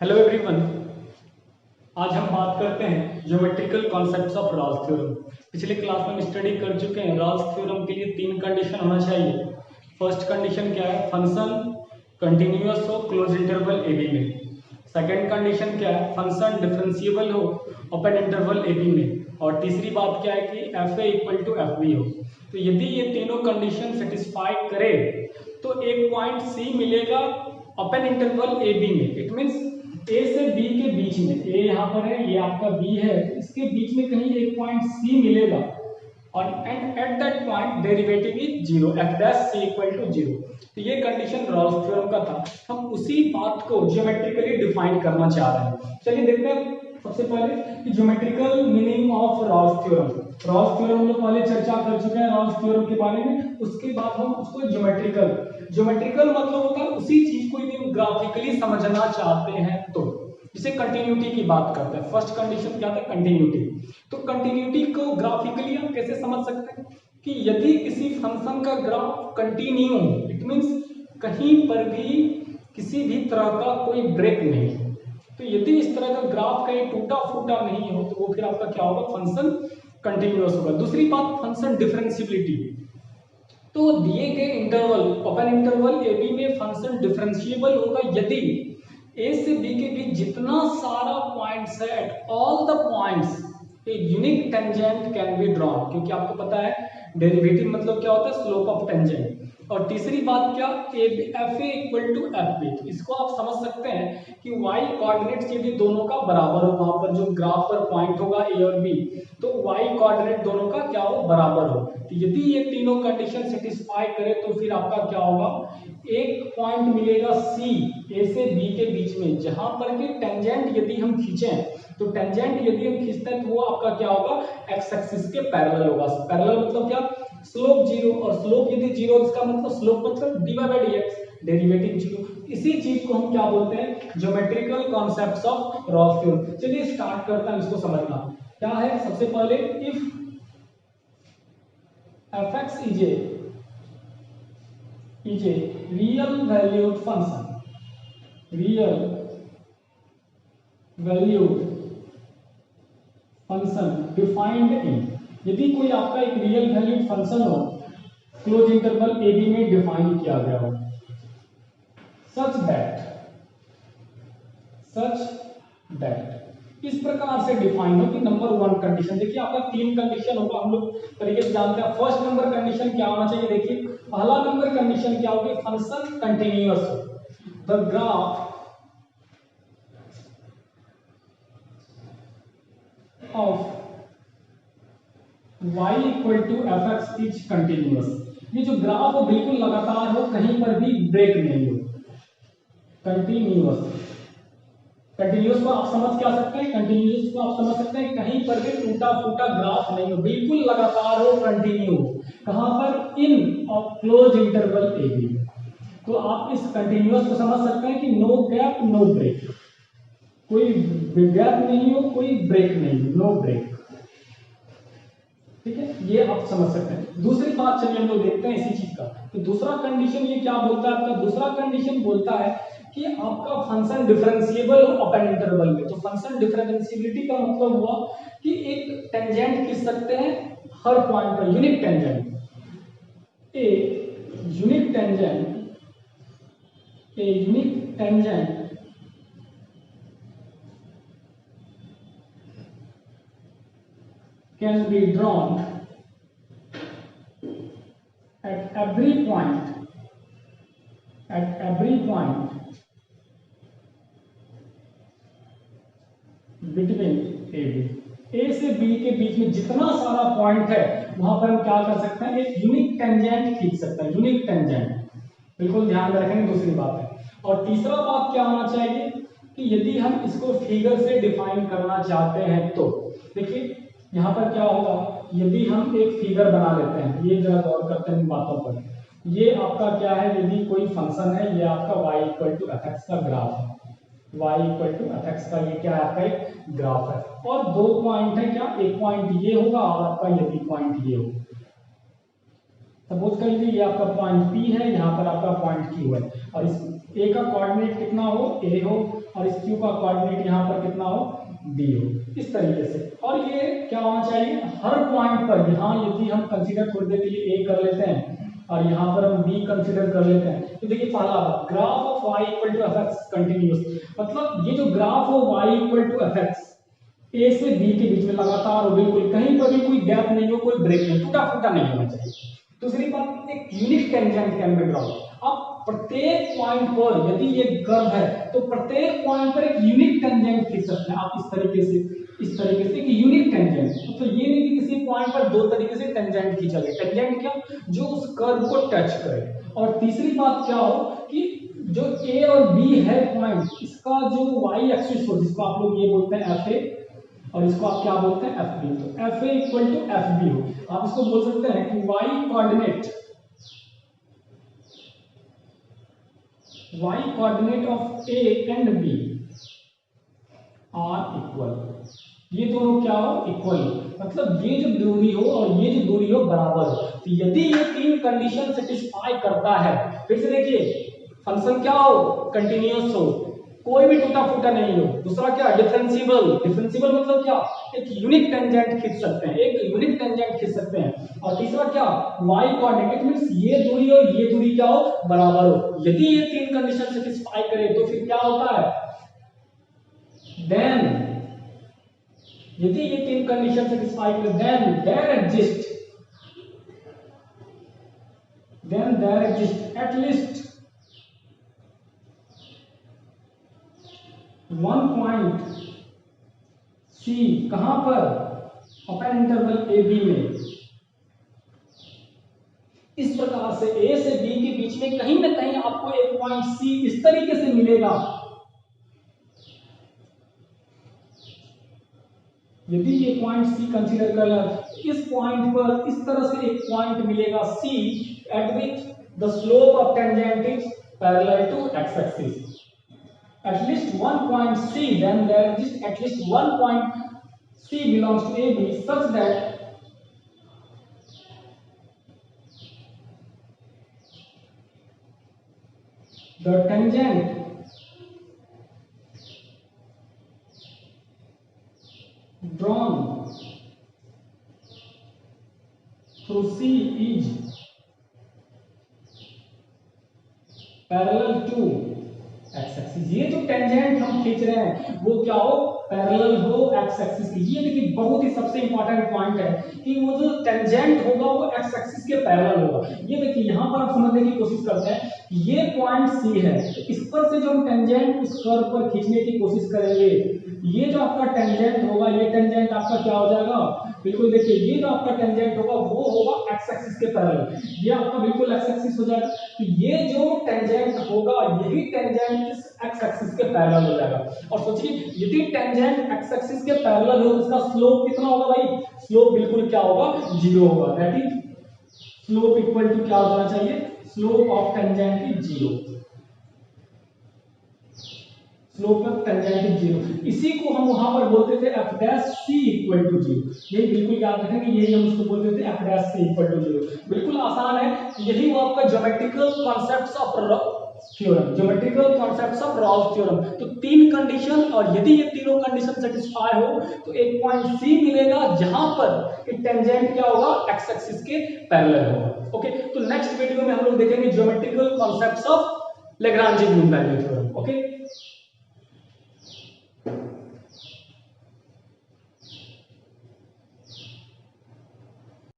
Hello everyone. आज हम बात करते हैं geometrical concepts of Rolle's theorem. पिछले क्लास में हम स्टडी कर चुके हैं रॉल्स थ्योरम के लिए तीन कंडीशन होना चाहिए। फर्स्ट कंडीशन क्या है? फंक्शन कंटिन्यूअस हो क्लोज इंटरवल ए बी में। सेकंड कंडीशन क्या है? फंक्शन डिफरेंशिएबल हो ओपन इंटरवल ए बी में। और तीसरी बात क्या है कि f a equal to f b हो। तो यदि ये तीनों कंडीशन सेटिस्फाई करे तो एक पॉइंट सी मिलेगा ओपन इंटरवल ए बी में। इट मीन्स ए से बी के बीच में, ए यहाँ पर है, ये आपका बी है, इसके बीच में कहीं एक पॉइंट सी मिलेगा और and at that point derivative is zero, f dash c equal to zero. तो ये कंडीशन रॉल्स थ्योरम का था। हम उसी बात को ज्योमेट्रिकली डिफाइन करना चाह रहे हैं। चलिए देखते हैं सबसे पहले कि geometrical meaning of Rolle's theorem. Rolle's theorem हम लोग पहले चर्चा कर चुके हैं रॉल्स थ्योरम के बारे में। उसके बाद हम उसको ज्योमेट्रिकल मतलब होता है उसी चीज को यदि हम ग्राफिकली समझना चाहते हैं तो। जिसे कंटिन्यूटी की बात करते हैं। फर्स्ट कंडीशन क्या था? कंटिन्यूटी। तो कंटिन्यूटी को ग्राफिकली हम कैसे समझ सकते हैं कि यदि किसी फंक्शन का ग्राफ कंटिन्यू, इट मींस कहीं पर भी किसी भी तरह का कोई ब्रेक नहीं है। तो यदि इस तरह का ग्राफ कहीं टूटा फूटा नहीं हो तो वो फिर आपका क्या होगा? फंक्शन कंटिन्यूअस होगा। दूसरी बात फंक्शन डिफरेंशिएबिलिटी। तो दिए गए interval open interval a b में फंक्शन डिफरेंशिएबल होगा यदि ए से बी के बीच जितना सारा पॉइंट्स है at all the points a unique tangent can be drawn. क्योंकि आपको पता है डेरिवेटिव मतलब क्या होता है? Slope of tangent. और तीसरी बात क्या? F a equal to f b. तो इसको आप समझ सकते हैं कि वाई कोऑर्डिनेट्स यदि दोनों का बराबर हो, वहां पर जो ग्राफ पर पॉइंट होगा ए और बी, तो वाई कोऑर्डिनेट दोनों का क्या हो? बराबर हो। तो यदि ये तीनों कंडीशन सेटिस्फाई करे तो फिर आपका क्या होगा? एक पॉइंट मिलेगा सी ए से बी के बीच में, जहां पर कि टेंजेंट यदि हम खींचें तो टेंजेंट यदि हम खींचते हैं तो वो आपका क्या होगा? एक्स एक्सिस के पैरेलल होगा। पैरेलल मतलब क्या? Slope zero. और स्लोप यदि जीरो इसका मतलब स्लोप मतलब dy by dx, derivative zero. इसी चीज को हम क्या बोलते हैं? Geometrical concepts of Rolle's theorem. चलिए स्टार्ट करते हैं इसको समझना। क्या है? सबसे पहले if fx is a real valued function, real valued function defined in, यदि कोई आपका एक रियल वैल्यूड फंक्शन हो क्लोज इंटरवल ए बी में डिफाइन किया गया हो, सच दैट इस प्रकार से डिफाइन हो कि नंबर वन कंडीशन, देखिए आपका तीन कंडीशन होगा, हम लोग तरीके से जानते हैं। फर्स्ट नंबर कंडीशन क्या होना चाहिए? देखिए पहला नंबर कंडीशन क्या होगी? फंक्शन कंटिन्यूअस हो। The graph of y equal to F x is continuous. ये जो ग्राफ हो बिल्कुल लगातार हो, कहीं पर भी ब्रेक नहीं हो। कंटिन्यूअस को आप समझ क्या सकते हैं? कंटिन्यूअस को आप समझ सकते हैं कहीं पर भी टूटा फूटा ग्राफ नहीं हो, बिल्कुल लगातार हो, कंटिन्यू हो। कहां पर? इन और क्लोज इंटरवल ए बी। तो आप इस कंटिन्यूअस को समझ सकते हैं कि नो गैप नो ब्रेक, कोई गैप नहीं हो, कोई ब्रेक नहीं हो, नो ब्रेक। ठीक है, ये आप समझ सकते हैं। दूसरी बात चलिए हम लोग देखते हैं इसी चीज का। तो दूसरा कंडीशन ये क्या बोलता है आपका? दूसरा कंडीशन बोलता है कि आपका फंक्शन डिफरेंशिएबल हो ओपन इंटरवल में। तो फंक्शन डिफरेंशिएबिलिटी का मतलब हुआ कि एक टेंजेंट खींच सकते हैं हर पॉइंट पर, unique tangent. A unique tangent can be drawn at every point between A से B के बीच में जितना सारा पॉइंट है वहां पर हम क्या कर सकते हैं? एक यूनिक टेंजेंट खींच सकते हैं, यूनिक टेंजेंट। बिल्कुल ध्यान में रखेंगे। दूसरी बात है। और तीसरा बात क्या होना चाहिए कि यदि हम इसको फिगर से डिफाइन करना चाहते हैं तो देखिए यहां पर क्या होगा? यदि हम एक फिगर बना लेते हैं, ये जरा गौर करते हैं इन बातों पर। ये आपका क्या है? यदि कोई फंक्शन है, ये आपका y equal to F x का ग्राफ है। y equal to F x का ये क्या है? आपका एक ग्राफ है। और दो पॉइंट है क्या? एक पॉइंट ये होगा और आपका यदि पॉइंट ये होगा। सपोज कर लीजिए ये आपका पॉइंट P है, यहाँ पर आपका पॉइंट Q है और इस A का कोऑर्डिनेट कितना हो? A हो और इस क्यू का कोऑर्डिनेट यहाँ पर कितना हो, डी हो, इस तरीके से। और ये क्या होना चाहिए, हर पॉइंट पर, यहाँ यदि हम कंसीडर थोड़ी देर के लिए ए कर लेते हैं और यहाँ पर हम बी कंसीडर कर लेते हैं, तो देखिए पहला graph of y equal to F X continuous, मतलब ये जो ग्राफ हो y equal to F X, A से बी के बीच में लगातार हो, बिल्कुल कहीं पर भी कोई गैप नहीं हो, कोई ब्रेक नहीं, टूटा फूटा नहीं होना चाहिए। दूसरी बात, एक unique tangent can be drawn. अब प्रत्येक पॉइंट पर यदि ये कर्व है तो प्रत्येक पॉइंट पर एक यूनिक टेंजेंट खींच सकते हैं आप, इस तरीके से एक यूनिक टेंजेंट। तो ये नहीं कि किसी पॉइंट पर दो तरीके से टेंजेंट खींचा गया, टेंजेंट क्या, जो उस कर्व को टच करे। और तीसरी बात क्या हो कि जो ए और बी है पॉइंट, इसका जो वाई एक्सिस हो, जिसको आप लोग ये बोलते हैं एफ ए और इसको आप क्या बोलते हैं एफ बी, तो f a equal to f b हो। आप इसको बोल सकते हैं कि y coordinate of a and b are equal, ये दोनों क्या हो, इक्वल, मतलब ये जो दूरी हो और ये जो दूरी हो बराबर हो। तो यदि ये तीन कंडीशन सेटिस्फाई करता है, फिर से देखिए फंक्शन क्या हो, कंटिन्यूअस हो, कोई भी टूटा फूटा नहीं हो। दूसरा क्या, डिफरेंशिएबल, डिफरेंशिएबल मतलब क्या, एक यूनिक टेंजेंट खींच सकते हैं, एक यूनिक टेंजेंट खींच सकते हैं। और तीसरा क्या, y कोऑर्डिनेट मींस ये दूरी और ये दूरी क्या हो, बराबर हो। यदि ये तीन कंडीशन सेटिस्फाई करे तो फिर क्या होता है, देन यदि ये तीन कंडीशन सेटिस्फाई करे, then there exist at least one point c, कहां पर, ओपन इंटरवल ए बी में। इस प्रकार से ए से बी के बीच में कहीं ना कहीं आपको एक पॉइंट सी इस तरीके से मिलेगा। यदि ये पॉइंट सी कंसीडर कर लें, इस पॉइंट पर इस तरह से एक पॉइंट मिलेगा C, at which the slope of tangent is parallel to X axis, at least one point C, then there is at least one point C belongs to AB such that the tangent drawn through C is parallel to x axis. ये जो tangent हम खींच रहे हैं वो क्या हो, parallel हो एक्स एक्सिस की। ये देखिए बहुत ही सबसे इंपॉर्टेंट पॉइंट है कि वो जो टेंजेंट होगा वो एक्स एक्सिस के पैरेलल होगा। ये देखिए यहाँ पर आप समझने की कोशिश करते हैं, ये पॉइंट सी है, इस पर से जो हम टेंजेंट इस कर्व पर खींचने की कोशिश करेंगे, ये जो आपका टेंजेंट होगा, ये टेंजेंट आपका क्या हो जाएगा, बिल्कुल देखिए ये जो आपका टेंजेंट होगा वो होगा एक्स एक्सिस के पैरेलल, ये आपका बिल्कुल एक्स एक्सिस हो जाएगा। तो ये जो टेंजेंट होगा यही टेंजेंट इस एक्स एक्सिस के पैरेलल हो जाएगा। और सोचिए यदि टेंजेंट एक्स एक्सिस के पैरेलल हो, इसका स्लोप कितना होगा भाई, स्लोप बिल्कुल क्या होगा, जीरो होगा। That is slope equal to क्या हो जाना चाहिए, slope of tangent is zero, slope of tangent is zero. इसी को हम वहां पर बोलते थे f dash c equal to zero. यही बिल्कुल याद रखेंगे, यही हम उसको बोलते थे f dash c equal to zero. बिल्कुल आसान है, यही वो आपका geometrical concepts of theorem, geometrical concepts of Rolle's theorem. तो तीन कंडीशन, और यदि ये तीनों कंडीशन सेटिस्फाई हो तो एक पॉइंट सी मिलेगा जहां पर टेंजेंट क्या होगा, एक्स एक्सिस के पैरेलल होगा। ओके, तो नेक्स्ट वीडियो में हम लोग देखेंगे geometrical concepts of Lagrange mean value theorem. Okay.